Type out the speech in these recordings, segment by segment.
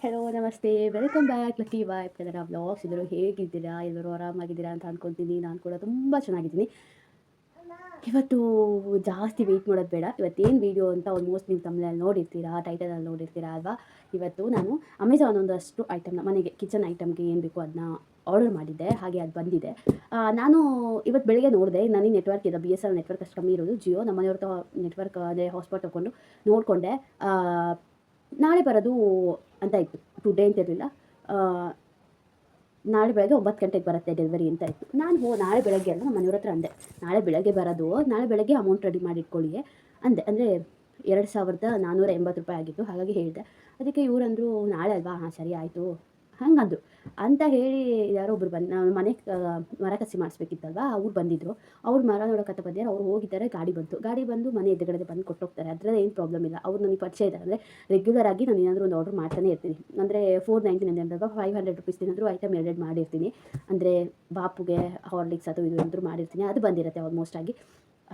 Hello ನಮಸ್ತೆ, welcome back lucky vibe Kannada vlogs. ಎಲ್ಲರೂ ಹೇಗಿದ್ದೀರಾ? ಎಲ್ಲರೂ ಆರಾಮಾಗಿದ್ದೀರಾ ಅಂತ ಅಂದ್ಕೊತೀನಿ. ನಾನು ಕೂಡ ತುಂಬ ಚೆನ್ನಾಗಿದ್ದೀನಿ. ಇವತ್ತು ಜಾಸ್ತಿ ವೆಯ್ಟ್ ಮಾಡೋದು ಬೇಡ. ಇವತ್ತೇನು ವೀಡಿಯೋ ಅಂತ ಆಲ್ಮೋಸ್ಟ್ ನೀವು ತಮ್ಮಲ್ಲಿ ನೋಡಿರ್ತೀರಾ, ಟೈಟಲಲ್ಲಿ ನೋಡಿರ್ತೀರಾ ಅಲ್ವಾ. ಇವತ್ತು ನಾನು ಅಮೆಝಾನ್ ಒಂದಷ್ಟು ಐಟಮ್ನ ಮನೆಗೆ ಕಿಚನ್ ಐಟಮ್ಗೆ ಏನು ಬೇಕೋ ಅದನ್ನ ಆರ್ಡರ್ ಮಾಡಿದ್ದೆ, ಹಾಗೆ ಅದು ಬಂದಿದೆ. ನಾನು ಇವತ್ತು ಬೆಳಗ್ಗೆ ನೋಡಿದೆ, ನನಗೆ ನೆಟ್ವರ್ಕ್ ಇದೆ, BSNL ನೆಟ್ವರ್ಕ್ ಅಷ್ಟು ಕಮ್ಮಿ ಇರೋದು. ಜಿಯೋ ನಮ್ಮ ಮನೆಯವ್ರ ನೆಟ್ವರ್ಕ್ ಅದೇ ಹಾಟ್ಸ್ಪಾಟ್ ತೊಗೊಂಡು ನೋಡಿಕೊಂಡೆ. ನಾಳೆ ಬರೋದು ಅಂತ ಇತ್ತು, ಟುಡೇ ಅಂತ ಇರಲಿಲ್ಲ. ನಾಳೆ ಬೆಳಗ್ಗೆ 9 ಗಂಟೆಗೆ ಬರುತ್ತೆ ಡೆಲಿವರಿ ಅಂತ ಇತ್ತು. ನಾನು ನಾಳೆ ಬೆಳಗ್ಗೆ ಅಲ್ಲ, ನಮ್ಮ ಮನೆಯವ್ರ ಹತ್ರ ಅಂದೆ, ನಾಳೆ ಬೆಳಗ್ಗೆ ಬರೋದು, ನಾಳೆ ಬೆಳಗ್ಗೆ ಅಮೌಂಟ್ ರೆಡಿ ಮಾಡಿ ಇಟ್ಕೊಳ್ಳಿ ಅಂದೆ. ಅಂದರೆ 2480 ರೂಪಾಯಿ ಆಗಿತ್ತು. ಹಾಗಾಗಿ ಹೇಳಿದೆ. ಅದಕ್ಕೆ ಇವರಂದರು ನಾಳೆ ಅಲ್ವಾ, ಹಾಂ ಸರಿ ಆಯಿತು ಹಂಗಂದರು. ಅಂತ ಹೇಳಿ ಯಾರೋ ಒಬ್ರು ಬಂದು ಮನೆ ಮರ ಕಸಿ ಮಾಡಿಸ್ಬೇಕಿತ್ತಲ್ವ, ಅವ್ರು ಬಂದಿದ್ದರು. ಅವ್ರು ಮರ ನೋಡೋಕತ್ತ ಬಂದಿದ್ದಾರೆ. ಅವ್ರು ಹೋಗಿದ್ದಾರೆ, ಗಾಡಿ ಬಂದು ಮನೆ ಎದುರುಗಡೆ ಬಂದು ಕೊಟ್ಟೋಗ್ತಾರೆ. ಅದರಲ್ಲಿ ಏನು ಪ್ರಾಬ್ಲಮ್ ಇಲ್ಲ. ಅವ್ರು ನನಗೆ ಪರಿಚಯ ಇದ್ದಾರೆ. ಅಂದರೆ ರೆಗ್ಯುಲರ್ ಆಗಿ ನಾನು ಏನಾದರೂ ಒಂದು ಆರ್ಡರ್ ಮಾಡ್ತಾನೆ ಇರ್ತೀನಿ. ಅಂದರೆ 499 ಅಂದಾಗ 500 ರುಪೀಸ್ ಏನಾದರೂ ಐಟಮ್ ಎರಡು ಮಾಡಿರ್ತೀನಿ. ಅಂದರೆ ಬಾಪುಗೆ ಹಾರ್ಲಿಕ್ಸ್ ಅದು ಇದು ಏನಾದರೂ ಮಾಡಿರ್ತೀನಿ, ಅದು ಬಂದಿರುತ್ತೆ ಆಲ್ಮೋಸ್ಟ್ ಆಗಿ.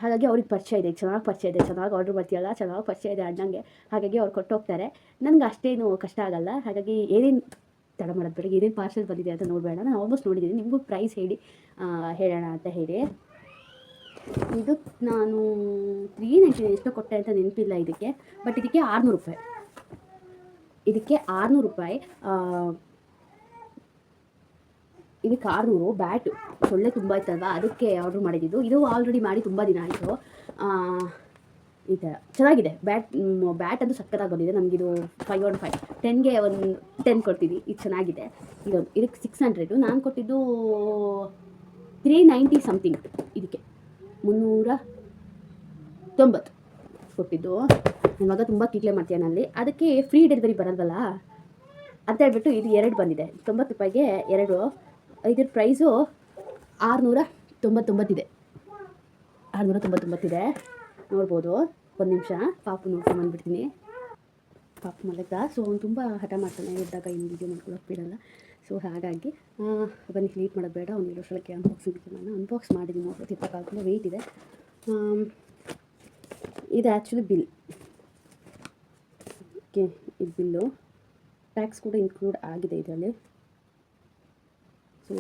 ಹಾಗಾಗಿ ಅವ್ರಿಗೆ ಪರಿಚಯ ಇದೆ, ಚೆನ್ನಾಗಿ ಪರಿಚಯ ಇದೆ, ಚೆನ್ನಾಗಿ ಆರ್ಡ್ರ್ ಮಾಡ್ತೀಯಲ್ಲ, ಚೆನ್ನಾಗಿ ಪರಿಚಯ ಇದೆ ಅಣ್ಣಂಗೆ. ಹಾಗಾಗಿ ಅವ್ರು ಕೊಟ್ಟೋಗ್ತಾರೆ. ನನಗೆ ಅಷ್ಟೇನು ಕಷ್ಟ ಆಗಲ್ಲ. ಹಾಗಾಗಿ ಏನೇನು ತಡ ಮಾಡೋದು ಬೇಡ, ಏನೇನು ಪಾರ್ಸೆಲ್ ಬಂದಿದೆ ಅಂತ ನೋಡಬೇಡ. ನಾನು ಆಲ್ಮೋಸ್ಟ್ ನೋಡಿದ್ದೀನಿ. ನಿಮಗೂ ಪ್ರೈಸ್ ಹೇಳೋಣ ಅಂತ ಹೇಳಿ. ಇದು ನಾನು 399 ಎಷ್ಟೋ ಕೊಟ್ಟೆ ಅಂತ ನೆನಪಿಲ್ಲ ಇದಕ್ಕೆ. ಬಟ್ ಇದಕ್ಕೆ 600 ರೂಪಾಯಿ. ಇದಕ್ಕೆ 600 ರೂಪಾಯಿ. ಇದಕ್ಕೆ 600. ಬ್ಯಾಟ್ ಸೊಳ್ಳೆ ತುಂಬ ಇತ್ತಲ್ವ, ಅದಕ್ಕೆ ಆರ್ಡ್ರ್ ಮಾಡಿದ್ದು. ಇದು ಆಲ್ರೆಡಿ ಮಾಡಿ ತುಂಬ ದಿನ ಆಯಿತು. ಇದು ಚೆನ್ನಾಗಿದೆ. ಬ್ಯಾಟ್ ಅದು ಸಕ್ಕತ್ತಾಗಿ ಬಂದಿದೆ. ನಮಗಿದು 5 on 5 10ಗೆ ಒಂದು 10 ಕೊಡ್ತೀವಿ. ಇದು ಚೆನ್ನಾಗಿದೆ. ಇದಕ್ಕೆ 600. ನಾನು ಕೊಟ್ಟಿದ್ದು 390 ಸಮಥಿಂಗ್. ಇದಕ್ಕೆ 390 ಕೊಟ್ಟಿದ್ದು. ನನ್ನ ಮಗ ತುಂಬ ಕಿಟ್ಲೆ ಮಾಡ್ತೀಯಾನಲ್ಲಿ, ಅದಕ್ಕೆ ಫ್ರೀ ಡೆಲಿವರಿ ಬರೋಲ್ವಲ್ಲ ಅಂತ ಹೇಳ್ಬಿಟ್ಟು ಇದು 2 ಬಂದಿದೆ. 90 ರೂಪಾಯಿಗೆ 2. ಇದ್ರ ಪ್ರೈಸು 699 ಇದೆ. 699 ಇದೆ. ನೋಡ್ಬೋದು. ಒಂದು ನಿಮಿಷ ಪಾಪು ನೋಡ್ಕೊಂಡು ಬಂದುಬಿಡ್ತೀನಿ. ಪಾಪು ಮಲಗ್ದ. ಸೊ ಅವ್ನು ತುಂಬ ಹಠ ಮಾಡ್ತಾನೆ, ಇದ್ದಾಗ ಇನ್ನು ವೀಡಿಯೋ ಮಾಡ್ಕೊಳ್ಳೋಕೆ ಬಿಡಲ್ಲ. ಸೊ ಹಾಗಾಗಿ ಬನ್ನಿ, ಲೀಟ್ ಮಾಡೋದು ಬೇಡ. ಅವ್ನು ಇರೋಷ್ಟೊಳಕ್ಕೆ ಅನ್ಬಾಕ್ಸಿಂಗ್ ನಾನು ಅನ್ಬಾಕ್ಸ್ ಮಾಡಿದ್ದೀನಿ. ನೋಡ್ಬೋದು, ಇಪ್ಪತ್ತಾಗಲ್ಲ ವೆಯ್ಟ್ ಇದೆ. ಇದು ಆ್ಯಕ್ಚುಲಿ ಬಿಲ್. ಓಕೆ, ಇದು ಬಿಲ್ಲು. ಟ್ಯಾಕ್ಸ್ ಕೂಡ ಇನ್ಕ್ಲೂಡ್ ಆಗಿದೆ ಇದರಲ್ಲಿ. ಸೊ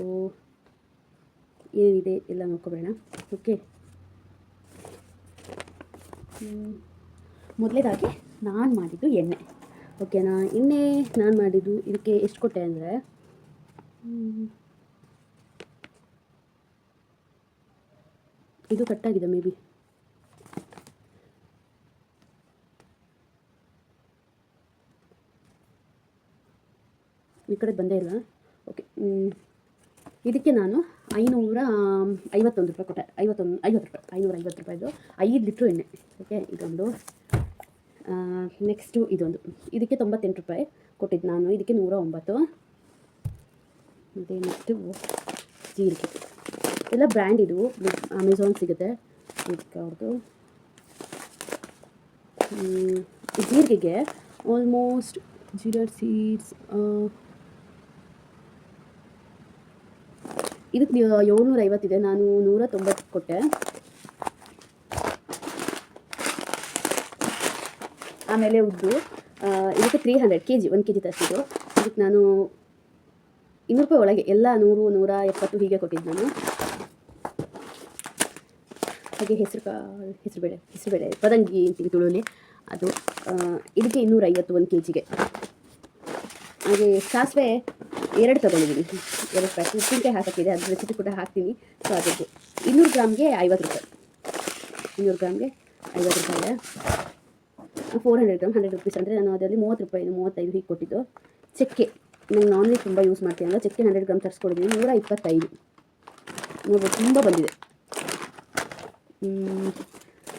ಏನಿದೆ ಎಲ್ಲ ನೋಡ್ಕೊಬೇಡ. ಓಕೆ, ಮೊದಲೇದಾಗಿ ನಾನು ಮಾಡಿದ್ದು ಎಣ್ಣೆ. ಓಕೆನಾ. ಎಣ್ಣೆ ನಾನು ಮಾಡಿದ್ದು ಇದಕ್ಕೆ ಎಷ್ಟು ಕೊಟ್ಟೆ ಅಂದರೆ ಇದು ಕಟ್ಟಾಗಿದೆ ಮೇ ಬಿ. ಈ ಕಡೆ ಬಂದೇ ಇಲ್ಲ. ಓಕೆ, ಇದಕ್ಕೆ ನಾನು 551 ರೂಪಾಯಿ ಕೊಟ್ಟೆ. 50 ರೂಪಾಯಿ, 550 ರೂಪಾಯಿದು 5 ಲೀಟ್ರ್ ಎಣ್ಣೆ. ಓಕೆ, ಇದೊಂದು. ನೆಕ್ಸ್ಟು ಇದೊಂದು. ಇದಕ್ಕೆ 98 ರೂಪಾಯಿ ಕೊಟ್ಟಿದ್ದು ನಾನು. ಇದಕ್ಕೆ 109. ಮತ್ತು ನೆಕ್ಸ್ಟು ಜೀರಿಗೆ. ಎಲ್ಲ ಬ್ರ್ಯಾಂಡ್ ಇದು, ಅಮೆಝಾನ್ ಸಿಗುತ್ತೆ ಇದಕ್ಕೆ ಅವ್ರದ್ದು. ಜೀರಿಗೆಗೆ ಆಲ್ಮೋಸ್ಟ್ ಜೀರಾ ಸೀಡ್ಸ್ ಇದಕ್ಕೆ 750 ಇದೆ. ನಾನು 190 ಕೊಟ್ಟೆ. ಆಮೇಲೆ ಉದ್ದು ಇದಕ್ಕೆ 300 kg, 1 kg ತರಿಸಿದ್ದು. ಇದಕ್ಕೆ ನಾನು 200 ರೂಪಾಯಿ ಒಳಗೆ ಎಲ್ಲ 100, 170 ಹೀಗೆ ಕೊಟ್ಟಿದ್ದು ನಾನು. ಹಾಗೆ ಹೆಸರುಬೇಳೆ ಪದಂಗಿ ಅಂತೀವಿ ತುಳುವಲ್ಲಿ, ಅದು ಇದಕ್ಕೆ 250 1 kgಗೆ. ಹಾಗೆ ಸಾಸಿವೆ 2 ತೊಗೊಂಡಿದ್ದೀನಿ, 2 ಪ್ಯಾಕೆಟ್. ಉಪ್ಪಿನಕಾಯಿ ಹಾಕೋಕ್ಕಿದೆ, ಅದ್ರ ರೆಸಿಪಿ ಕೂಡ ಹಾಕ್ತೀನಿ. ಸೊ ಅದಕ್ಕೆ 200 ಗ್ರಾಮ್ಗೆ 50 ರೂಪಾಯಿ. 200 ಗ್ರಾಮ್ಗೆ 50 ರೂಪಾಯಿ. 400 ಗ್ರಾಮ್ 100 ರುಪೀಸ್. ಅಂದರೆ ನಾನು ಅದರಲ್ಲಿ 30 ರೂಪಾಯಿ 35 ಹೀಗೆ ಕೊಟ್ಟಿದ್ದು. ಚಕ್ಕೆ, ನಂಗೆ ನಾನ್ ವೆಜ್ ತುಂಬ ಯೂಸ್ ಮಾಡ್ತೀನಿ ಅಲ್ಲ, ಚಕ್ಕೆ 100 ಗ್ರಾಮ್ ತರಿಸ್ಕೊಡಿದ್ದೀನಿ. 125 ನೋಡ್ಬೋದು, ತುಂಬ ಬಂದಿದೆ.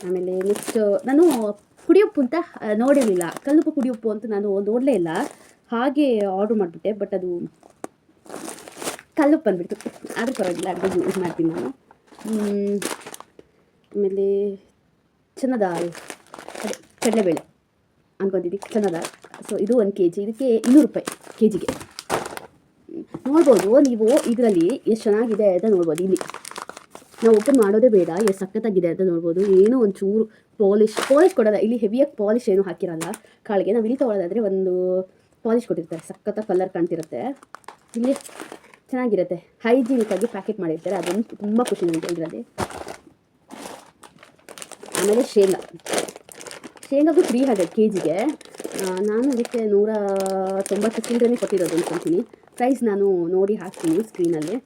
ಆಮೇಲೆ ನೆಕ್ಸ್ಟ್ ನಾನು ಪುಡಿಯುಪ್ಪು ಅಂತ ನೋಡಿರಲಿಲ್ಲ. ಕಲ್ಲುಪ್ಪು ಪುಡಿಯುಪ್ಪು ಅಂತ ನಾನು ನೋಡಲೇ ಇಲ್ಲ, ಹಾಗೆ ಆರ್ಡ್ರ್ ಮಾಡಿಬಿಟ್ಟೆ. ಬಟ್ ಅದು ಕಲ್ಲುಪ್ಪು ಬಂದುಬಿಡ್ತು. ಆದರೂ ಪರವಾಗಿಲ್ಲ, ಅಡುಗೆ ಯೂಸ್ ಮಾಡ್ತೀನಿ ನಾನು. ಆಮೇಲೆ ಚನ್ನ ದಾಲ್, ಅದೇ ಕಡಲೆಬೇಳೆ ಅನ್ಕೊತಿದ್ದಿ, ಚನ್ನ ದಾಲ್. ಸೊ ಇದು 1 kg. ಇದಕ್ಕೆ 200 ರೂಪಾಯಿ kgಗೆ. ನೋಡ್ಬೋದು ನೀವು ಇದರಲ್ಲಿ ಎಷ್ಟು ಚೆನ್ನಾಗಿದೆ ಅಂತ ನೋಡ್ಬೋದು. ಇಲ್ಲಿ ನಾವು ಓಪನ್ ಮಾಡೋದೇ ಬೇಡ, ಎಷ್ಟು ಸಖತ್ತಾಗಿದೆ ಅಂತ ನೋಡ್ಬೋದು. ಏನೋ ಒಂಚೂರು ಪಾಲಿಶ್ ಕೊಡೋಲ್ಲ ಇಲ್ಲಿ. ಹೆವಿಯಾಗಿ ಪಾಲಿಶ್ ಏನೂ ಹಾಕಿರಲ್ಲ ಕಾಳಿಗೆ. ನಾವು ಇಲ್ಲಿ ತೊಗೊಳ್ಳೋದಾದರೆ ಒಂದು ಪಾಲಿಶ್ ಕೊಟ್ಟಿರ್ತಾರೆ, ಸಖತ್ತ ಕಲರ್ ಕಾಣ್ತಿರುತ್ತೆ. ಇಲ್ಲಿ ಚೆನ್ನಾಗಿರುತ್ತೆ, ಹೈಜೀನಿಕ್ಕಾಗಿ ಪ್ಯಾಕೆಟ್ ಮಾಡಿರ್ತಾರೆ, ಅದೊಂದು ತುಂಬ ಖುಷಿ ನನಗೆ ಇದರಲ್ಲಿ. ಆಮೇಲೆ ಶೇಂಗಾಗೂ 300 kgಗೆ. ನಾನು ಅದಕ್ಕೆ 190 ಚಿಲ್ಲರೆನೇ ಕೊಟ್ಟಿರೋದು ಅಂದ್ಕೊಳ್ತೀನಿ. ಪ್ರೈಸ್ ನಾನು ನೋಡಿ ಹಾಕ್ತೀನಿ ಸ್ಕ್ರೀನಲ್ಲಿ.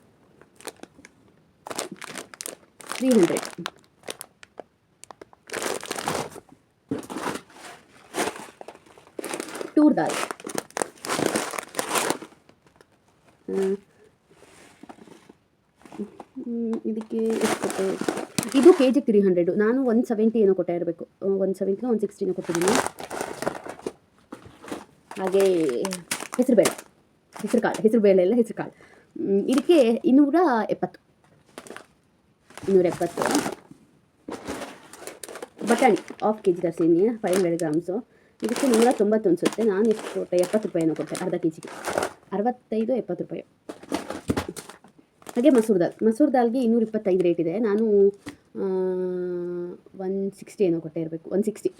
300. ಟೂರ್ ದಾಲ್ ಇದಕ್ಕೆ ಎಷ್ಟು ಕೊಟ್ಟೆ? ಇದು KG 300. ನಾನು 170 ಏನೋ ಕೊಟ್ಟೆ ಇರಬೇಕು, 170 160 ಕೊಟ್ಟಿದ್ದೀನಿ. ಹಾಗೆ ಹೆಸರುಬೇಳೆ ಎಲ್ಲ ಹೆಸರುಕಾಳು, ಇದಕ್ಕೆ 270. ಬಟಾಣಿ ½ kg ತರಿಸಿದ್ದೀನಿ, 500 grams. ಇದಕ್ಕೆ 190 ಅನಿಸುತ್ತೆ. ನಾನು ಎಷ್ಟು ಕೊಟ್ಟೆ? 70 ರೂಪಾಯಿನೋ ಕೊಟ್ಟೆ, ಅರ್ಧ kgಗೆ 65-70 ರೂಪಾಯಿ. ಹಾಗೆ ಮಸೂರ್ ದಾಲ್ಗೆ 225 ರೇಟ್ ಇದೆ. ನಾನು 160 ಏನೋ ಕೊಟ್ಟೆ ಇರಬೇಕು, 160.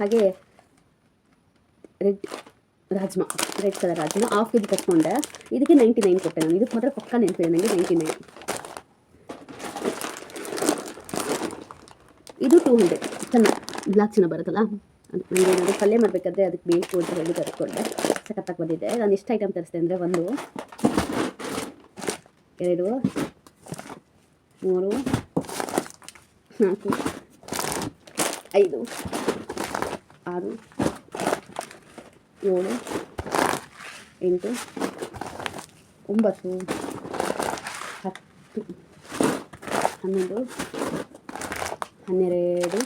ಹಾಗೆ ರೆಡ್ ಕಲರ್ ರಾಜ್ಮಾ ½ kg ತಗೊಂಡೆ. ಇದಕ್ಕೆ 99 ಕೊಟ್ಟೆ ನಾನು. ಇದಕ್ಕೆ ಮಾತ್ರ ಪಕ್ಕ ನೆನಪಿದೆ ನನಗೆ, 99. ಇದು 200. ಬ್ಲಾಕ್ ಚೆನ್ನ ಬರುತ್ತಲ್ಲ, ಅದು ನನಗೆ ಏನಾದರೂ ಪಲ್ಯ ಮಾಡಬೇಕಾದ್ರೆ ಅದಕ್ಕೆ ಬೇಕು ಅಂತ ಹೇಳಿ ತರಿಸ್ಕೊಂಡೆ. ಸಖತ್ತಾಗಿ ಬಂದಿದೆ. ನಾನು ಎಷ್ಟು ಐಟಮ್ ತರಿಸಿದೆ ಅಂದರೆ 1 2 3 4 5 6 7 8 9 10 11 12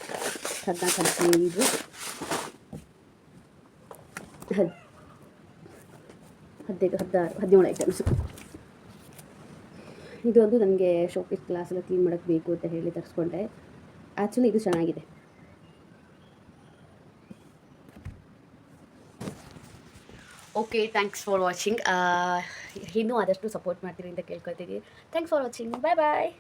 13 14 15 16 17 ಐಟಮ್ಸು. ಇದೊಂದು ನನಗೆ ಶೋಕೇಸ್ ಗ್ಲಾಸ್ ಎಲ್ಲ ಕ್ಲೀನ್ ಮಾಡೋಕ್ಕೆ ಬೇಕು ಅಂತ ಹೇಳಿ ತರಿಸ್ಕೊಂಡೆ. ಆ್ಯಕ್ಚುಲಿ ಇದು ಚೆನ್ನಾಗಿದೆ. Okay, thanks for watching. ಇನ್ನೂ ಆದಷ್ಟು ಸಪೋರ್ಟ್ ಮಾಡ್ತೀರಿ ಅಂತ ಕೇಳ್ಕೊಳ್ತೀನಿ. Thanks for watching. ಬಾಯ್.